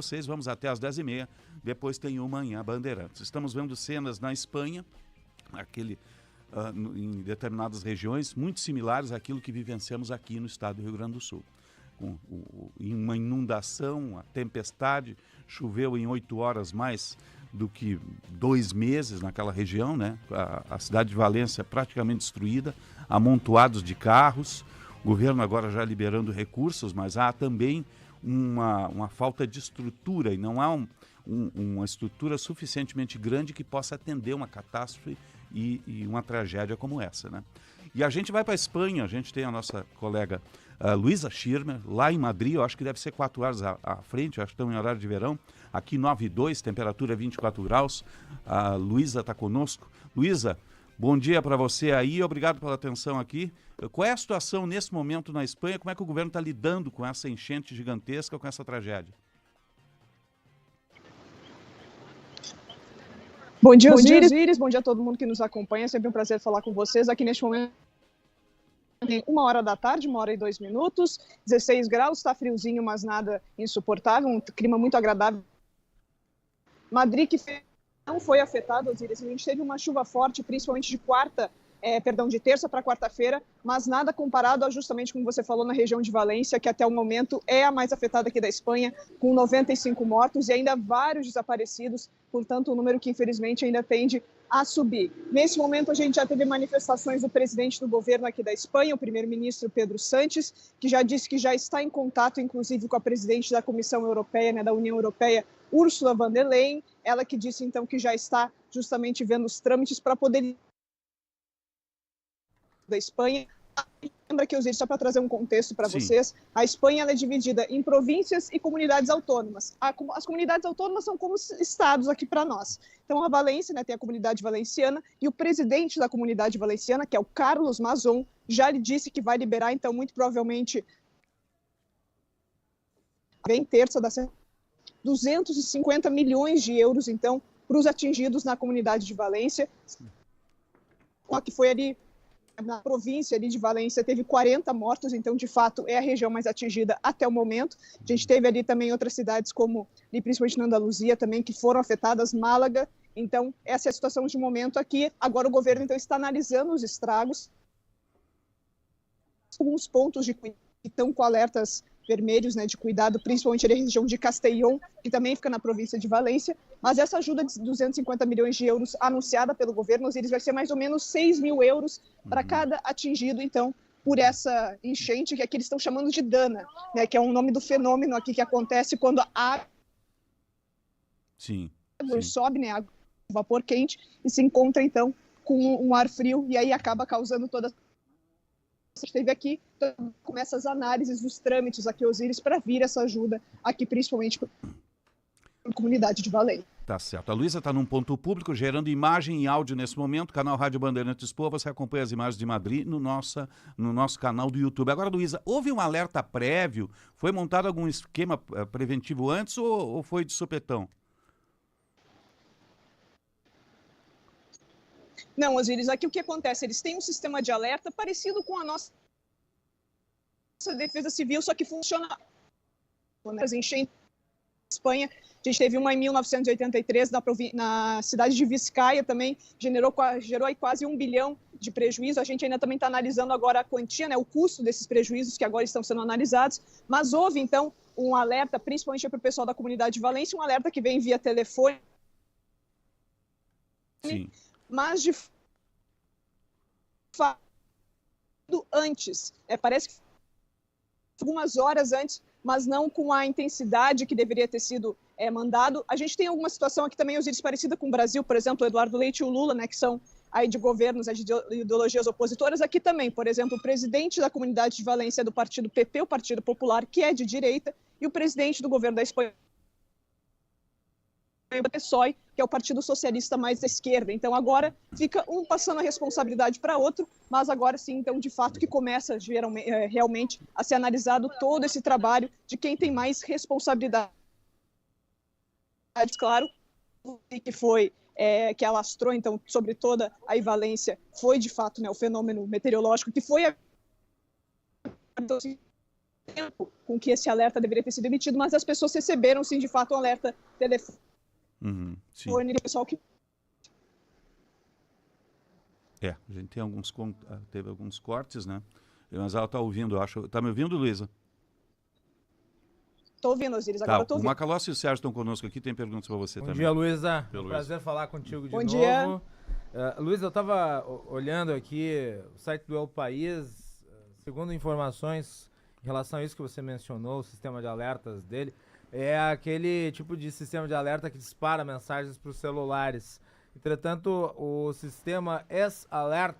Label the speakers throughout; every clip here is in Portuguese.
Speaker 1: vocês, vamos até às 10h30, depois tem o Manhã Bandeirantes. Estamos vendo cenas na Espanha, em determinadas regiões, muito similares àquilo que vivenciamos aqui no estado do Rio Grande do Sul. Com uma inundação, a tempestade, choveu em 8 horas mais do que 2 meses naquela região, né? A cidade de Valência praticamente destruída, amontoados de carros, o governo agora já liberando recursos, mas há também uma falta de estrutura, e não há uma estrutura suficientemente grande que possa atender uma catástrofe e uma tragédia como essa, né? E a gente vai para a Espanha, a gente tem a nossa colega Luísa Schirmer, lá em Madrid, eu acho que deve ser 4 horas à frente, eu acho que estão em horário de verão, aqui 9,2, temperatura 24 graus, a Luísa está conosco. Luísa, bom dia para você aí, obrigado pela atenção aqui. Qual é a situação nesse momento na Espanha, como é que o governo está lidando com essa enchente gigantesca, com essa tragédia?
Speaker 2: Bom dia, Osíris. Bom dia a todo mundo que nos acompanha. É sempre um prazer falar com vocês. Aqui neste momento tem 1h da tarde, 1h02, 16 graus, está friozinho, mas nada insuportável, um clima muito agradável. Madrid, que não foi afetado, Osíris. A gente teve uma chuva forte, principalmente de terça para quarta-feira, mas nada comparado a, justamente como você falou, na região de Valência, que até o momento é a mais afetada aqui da Espanha, com 95 mortos e ainda vários desaparecidos, portanto, um número que infelizmente ainda tende a subir. Nesse momento, a gente já teve manifestações do presidente do governo aqui da Espanha, o primeiro-ministro Pedro Sánchez, que já disse que já está em contato, inclusive, com a presidente da Comissão Europeia, né, da União Europeia, Ursula von der Leyen, ela que disse, então, que já está justamente vendo os trâmites para poder da Espanha. Lembra que, Osíris, só para trazer um contexto para vocês, a Espanha ela é dividida em províncias e comunidades autônomas. As comunidades autônomas são como estados aqui para nós. Então, a Valência, né, tem a comunidade valenciana, e o presidente da comunidade valenciana, que é o Carlos Mazón, já lhe disse que vai liberar, então, muito provavelmente, bem terça da semana, 250 milhões de euros, então, para os atingidos na comunidade de Valência, que foi ali na província ali de Valência, teve 40 mortos, então, de fato, é a região mais atingida até o momento. A gente teve ali também outras cidades, como, ali, principalmente na Andaluzia, também, que foram afetadas, Málaga. Então, essa é a situação de momento aqui. Agora, o governo, então, está analisando os estragos, alguns pontos que estão com alertas vermelhos, né, de cuidado, principalmente na região de Castellón, que também fica na província de Valência, mas essa ajuda de 250 milhões de euros anunciada pelo governo, eles vai ser mais ou menos 6 mil euros para cada atingido, então, por essa enchente, que aqui eles estão chamando de Dana, né, que é um nome do fenômeno aqui que acontece quando a água sobe, né, a vapor quente, e se encontra, então, com um ar frio, e aí acaba causando toda esteve aqui, então começa as análises dos trâmites aqui, Osíris, para vir essa ajuda aqui, principalmente para a comunidade de Valência.
Speaker 1: Tá certo. A Luísa está num ponto público, gerando imagem e áudio nesse momento. Canal Rádio Bandeirantes Poa, você acompanha as imagens de Madrid no nosso canal do YouTube. Agora, Luísa, houve um alerta prévio? Foi montado algum esquema preventivo antes ou foi de supetão?
Speaker 2: Não, Osíris, aqui o que acontece? Eles têm um sistema de alerta parecido com a nossa defesa civil, só que funciona nas enchentes na Espanha. A gente teve uma em 1983 na cidade de Vizcaya também, gerou aí quase 1 bilhão de prejuízo. A gente ainda também está analisando agora a quantia, né, o custo desses prejuízos que agora estão sendo analisados, mas houve então um alerta, principalmente para o pessoal da comunidade de Valência, um alerta que vem via telefone.
Speaker 1: Sim.
Speaker 2: Mas de fato antes, parece que algumas horas antes, mas não com a intensidade que deveria ter sido mandado. A gente tem alguma situação aqui também, Osíris, parecida com o Brasil, por exemplo, o Eduardo Leite e o Lula, né, que são aí de governos, de ideologias opositoras. Aqui também, por exemplo, o presidente da comunidade de Valência é do partido PP, o Partido Popular, que é de direita, e o presidente do governo da Espanha, o PSOE, que é o Partido Socialista mais da esquerda. Então agora fica um passando a responsabilidade para outro, mas agora sim, então, de fato, que começa realmente a ser analisado todo esse trabalho de quem tem mais responsabilidade. Claro, que foi que alastrou, então, sobre toda a Valência, foi de fato, né, o fenômeno meteorológico que foi tempo com que esse alerta deveria ter sido emitido, mas as pessoas receberam, sim, de fato, um alerta telefônico.
Speaker 1: Sim.
Speaker 2: Pessoal que...
Speaker 1: A gente tem teve alguns cortes, né? Mas ela está ouvindo, eu acho. Está me ouvindo, Luísa?
Speaker 2: Estou ouvindo, Osiris, agora estou ouvindo.
Speaker 1: O Macalossi e o Sérgio estão conosco aqui, tem perguntas para você também.
Speaker 3: Bom dia, Luísa. Prazer falar contigo de novo.
Speaker 2: Bom dia.
Speaker 3: Luísa, eu estava olhando aqui o site do El País, segundo informações em relação a isso que você mencionou, o sistema de alertas dele, é aquele tipo de sistema de alerta que dispara mensagens para os celulares. Entretanto, o sistema S-Alert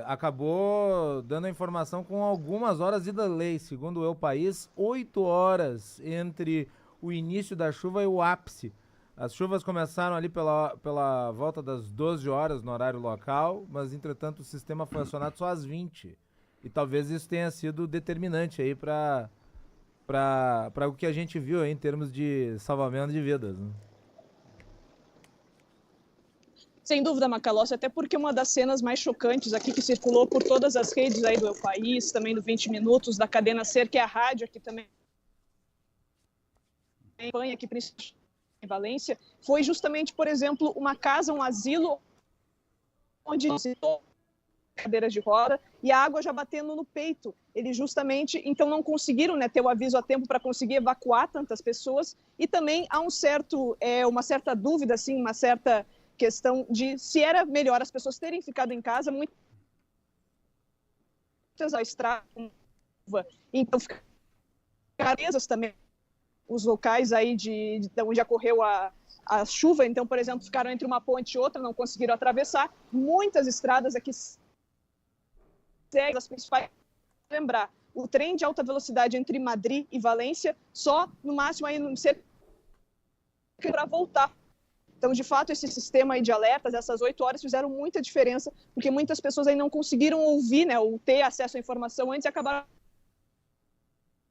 Speaker 3: acabou dando a informação com algumas horas de delay, segundo o El País, 8 horas entre o início da chuva e o ápice. As chuvas começaram ali pela volta das 12 horas no horário local, mas entretanto o sistema foi acionado só às 20. E talvez isso tenha sido determinante aí para o que a gente viu aí em termos de salvamento de vidas, né?
Speaker 2: Sem dúvida, Macalossi, até porque uma das cenas mais chocantes aqui que circulou por todas as redes aí do El País, também do 20 Minutos, da cadena SER, que é a rádio aqui também, aqui principalmente em Valência, foi justamente, por exemplo, uma casa, um asilo, onde cadeiras de roda e a água já batendo no peito. Eles justamente, então, não conseguiram, né, ter o aviso a tempo para conseguir evacuar tantas pessoas, e também há uma certa dúvida, assim, uma certa questão de se era melhor as pessoas terem ficado em casa, muitas a estrada, então ficaram presas também os locais aí de onde ocorreu a chuva, então, por exemplo, ficaram entre uma ponte e outra, não conseguiram atravessar. Muitas estradas aqui seguem as principais. Lembrar, o trem de alta velocidade entre Madrid e Valência, só no máximo aí para voltar. Então, de fato, esse sistema aí de alertas, essas 8 horas fizeram muita diferença, porque muitas pessoas aí não conseguiram ouvir, né, ou ter acesso à informação antes e acabaram.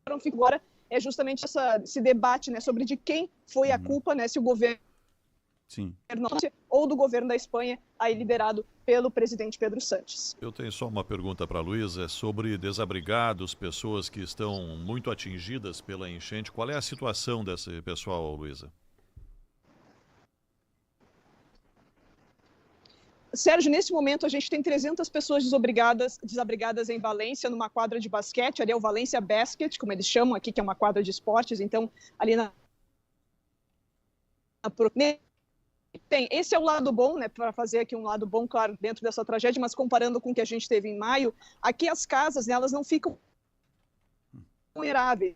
Speaker 2: Agora é justamente esse debate, né, sobre de quem foi a culpa, né, se o governo ou do governo da Espanha, aí liderado pelo presidente Pedro Sánchez.
Speaker 4: Eu tenho só uma pergunta para a Luísa sobre desabrigados, pessoas que estão muito atingidas pela enchente. Qual é a situação desse pessoal, Luísa?
Speaker 2: Sérgio, nesse momento a gente tem 300 pessoas desabrigadas em Valência, numa quadra de basquete, ali é o Valência Basket, como eles chamam aqui, que é uma quadra de esportes, então ali esse é o lado bom, né, para fazer aqui um lado bom, claro, dentro dessa tragédia, mas comparando com o que a gente teve em maio, aqui as casas, né, elas não ficam vulneráveis.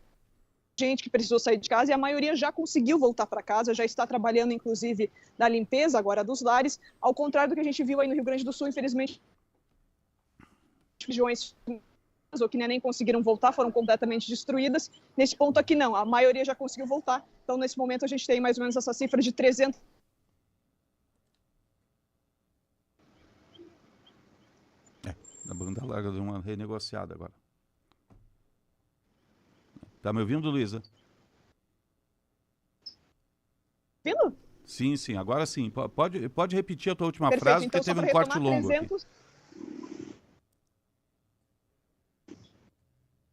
Speaker 2: Gente que precisou sair de casa e a maioria já conseguiu voltar para casa, já está trabalhando, inclusive, na limpeza agora dos lares, ao contrário do que a gente viu aí no Rio Grande do Sul, infelizmente, regiões ou que nem conseguiram voltar, foram completamente destruídas. Nesse ponto aqui não, a maioria já conseguiu voltar, então nesse momento a gente tem mais ou menos essa cifra de 300.
Speaker 1: A banda larga deu uma renegociada agora. Tá me ouvindo, Luísa?
Speaker 2: Ouvindo?
Speaker 1: Sim, sim, agora sim. Pode repetir a tua última
Speaker 2: Perfeito,
Speaker 1: frase,
Speaker 2: então,
Speaker 1: porque teve um corte longo 300... aqui.
Speaker 2: Não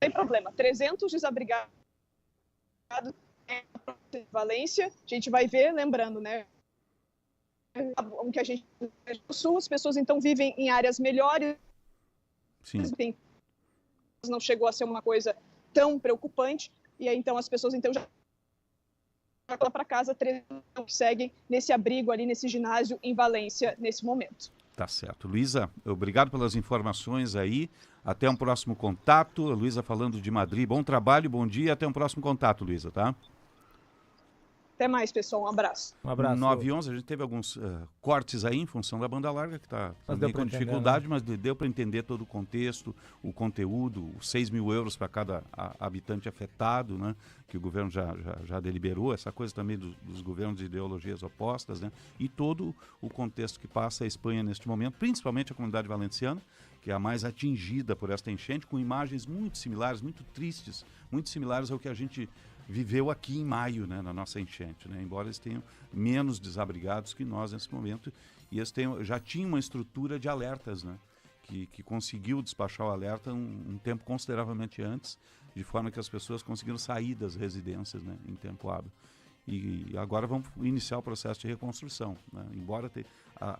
Speaker 2: tem problema. 300 desabrigados em Valência. A gente vai ver, lembrando, né? O que a gente no Sul, as pessoas então vivem em áreas melhores.
Speaker 1: Sim.
Speaker 2: Não chegou a ser uma coisa tão preocupante, e aí então as pessoas então já vão para casa, que seguem nesse abrigo ali, nesse ginásio em Valência, nesse momento.
Speaker 1: Tá certo. Luísa, obrigado pelas informações aí, até um próximo contato. A Luísa falando de Madrid, bom trabalho, bom dia, até um próximo contato, Luísa, tá?
Speaker 2: Até mais, pessoal, um abraço.
Speaker 3: Um abraço.
Speaker 1: 9h11, a gente teve alguns cortes aí em função da banda larga, que está também com dificuldade, né? Mas deu para entender todo o contexto, o conteúdo, os 6 mil euros para cada habitante afetado, né? Que o governo já deliberou, essa coisa também dos governos de ideologias opostas, né? E todo o contexto que passa a Espanha neste momento, principalmente a comunidade valenciana, que é a mais atingida por esta enchente, com imagens muito similares, muito tristes, muito similares ao que a gente viveu aqui em maio, né, na nossa enchente, né? Embora eles tenham menos desabrigados que nós nesse momento, e eles já tinham uma estrutura de alertas, né, que conseguiu despachar o alerta um tempo consideravelmente antes, de forma que as pessoas conseguiram sair das residências, né, em tempo hábil. E agora vamos iniciar o processo de reconstrução, né? Embora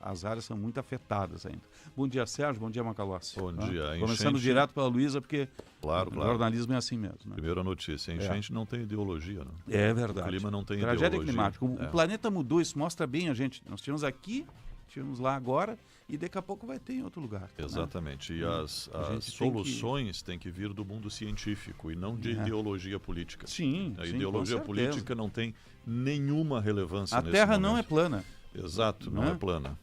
Speaker 1: as áreas são muito afetadas ainda. Bom dia, Sérgio. Bom dia, Macalossi.
Speaker 4: Bom dia.
Speaker 1: Começando direto pela Luísa, porque
Speaker 4: claro.
Speaker 1: o jornalismo é assim mesmo. Né?
Speaker 4: Primeira notícia, a enchente não tem ideologia. Né?
Speaker 1: É verdade.
Speaker 4: O clima não tem
Speaker 1: Tragédia
Speaker 4: ideologia.
Speaker 1: climática. O planeta mudou, isso mostra bem a gente. Nós tínhamos aqui, tínhamos lá agora, e daqui a pouco vai ter em outro lugar.
Speaker 4: Exatamente.
Speaker 1: Né?
Speaker 4: E as soluções têm que vir do mundo científico e não de ideologia política.
Speaker 1: Sim,
Speaker 4: a ideologia política não tem nenhuma relevância nesse
Speaker 1: momento. A Terra
Speaker 4: não
Speaker 1: é plana.
Speaker 4: Exato, não é plana.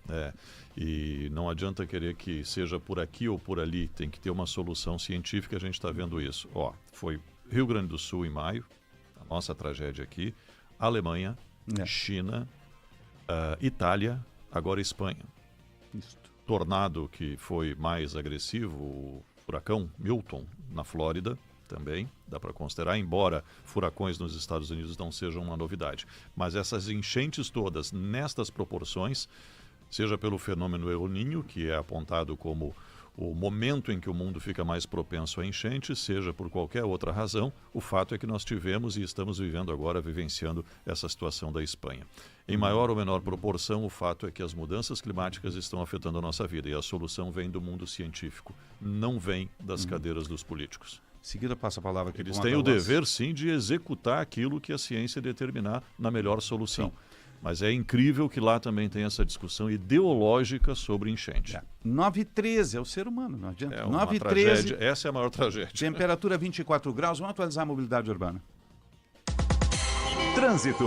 Speaker 4: E não adianta querer que seja por aqui ou por ali, tem que ter uma solução científica, a gente está vendo isso. Foi Rio Grande do Sul em maio, a nossa tragédia aqui, Alemanha, China, Itália, agora Espanha.
Speaker 1: Isso.
Speaker 4: Tornado que foi mais agressivo, o furacão Milton, na Flórida, também dá para considerar, embora furacões nos Estados Unidos não sejam uma novidade. Mas essas enchentes todas, nestas proporções, seja pelo fenômeno El Niño, que é apontado como o momento em que o mundo fica mais propenso a enchente, seja por qualquer outra razão, o fato é que nós tivemos e estamos vivendo agora, vivenciando essa situação da Espanha. Em maior ou menor proporção, o fato é que as mudanças climáticas estão afetando a nossa vida e a solução vem do mundo científico, não vem das cadeiras dos políticos.
Speaker 1: Em seguida, passa a palavra aqui.
Speaker 4: Eles têm o dever, sim, de executar aquilo que a ciência determinar na melhor solução. Sim. Mas é incrível que lá também tem essa discussão ideológica sobre enchente.
Speaker 1: 9h13, é o ser humano, não adianta.
Speaker 4: 9h13. Essa é a maior tragédia.
Speaker 1: Temperatura 24 graus, vamos atualizar a mobilidade urbana.
Speaker 5: Trânsito.